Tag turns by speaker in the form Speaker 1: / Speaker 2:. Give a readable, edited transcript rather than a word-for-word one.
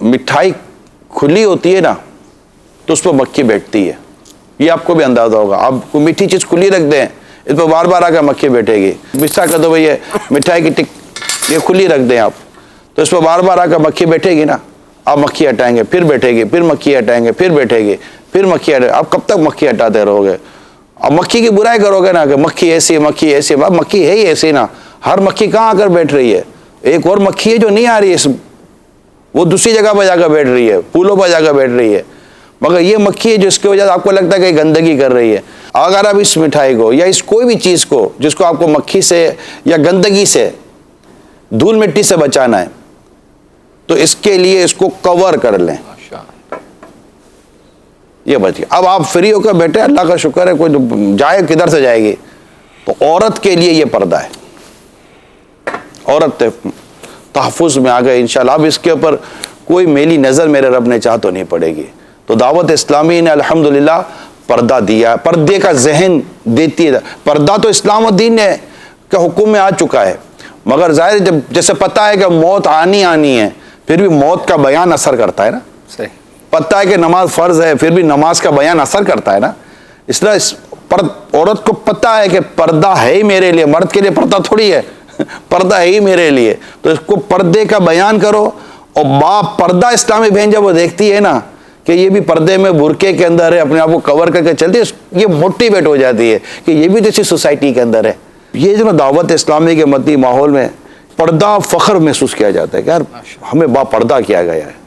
Speaker 1: مٹھائی کھلی ہوتی ہے نا تو اس پر مکھی بیٹھتی ہے، یہ آپ کو بھی اندازہ ہوگا. آپ کوئی میٹھی چیز کھلی رکھ دیں اس پر بار بار آ کر مکھی بیٹھے گی. مثال کر دو بھئی یہ مٹھائی کی یہ کھلی رکھ دیں آپ تو اس پر بار بار آ کر مکھی بیٹھے گی نا. آپ مکھی ہٹائیں گے پھر بیٹھے گی، پھر مکھی ہٹائیں گے پھر بیٹھے گی، پھر مکھی ہٹائیں گے. آپ کب تک مکھی ہٹاتے رہو گے؟ اب مکھی کی برائی کرو گے نا کہ مکھی ایسی مکھی ایسی. اب مکھی ہے ہی ایسی نا. ہر مکھی کہاں آ کر بیٹھ رہی ہے؟ ایک اور مکھی ہے جو نہیں آ رہی ہے، وہ دوسری جگہ پہ جا کر بیٹھ رہی ہے، پھولوں پہ جا کر بیٹھ رہی ہے. مگر یہ مکھی ہے جس کی وجہ سے آپ کو لگتا ہے کہ گندگی کر رہی ہے. اگر آپ اس مٹھائی کو یا اس کوئی بھی چیز کو جس کو آپ کو مکھی سے یا گندگی سے دھول مٹی سے بچانا ہے تو اس کے لیے اس کو کور کر لیں. یہ بچ گیا. اب آپ فری ہو کر بیٹھے، اللہ کا شکر ہے، کوئی جائے کدھر سے جائے گی. تو عورت کے لیے یہ پردہ ہے. عورت تحفظ میں آ گئے انشاءاللہ. اب اس کے اوپر کوئی میلی نظر میرے رب نے چاہ تو نہیں پڑے گی. تو دعوت اسلامی نے الحمدللہ پردہ دیا، پردے کا ذہن دیتی ہے. پردہ تو اسلام و دین کے حکم میں آ چکا ہے، مگر ظاہر جب جیسے پتہ ہے کہ موت آنی ہے، پھر بھی موت کا بیان اثر کرتا ہے نا.
Speaker 2: صحیح.
Speaker 1: پتہ ہے کہ نماز فرض ہے، پھر بھی نماز کا بیان اثر کرتا ہے نا. اس لیے عورت کو پتہ ہے کہ پردہ ہے ہی میرے لیے، مرد کے لیے پردہ تھوڑی ہے، پردہ ہے ہی میرے لیے. تو اس کو پردے کا بیان کرو. اور باپ پردہ اسلامی بہن جب وہ دیکھتی ہے نا کہ یہ بھی پردے میں برقعے کے اندر ہے، اپنے آپ کو کور کر کے چلتی ہے، یہ موٹیویٹ ہو جاتی ہے کہ یہ بھی جیسی سوسائٹی کے اندر ہے. یہ جو دعوت اسلامی کے مدنی ماحول میں پردہ فخر محسوس کیا جاتا ہے کہ یار ہمیں با پردہ کیا گیا ہے.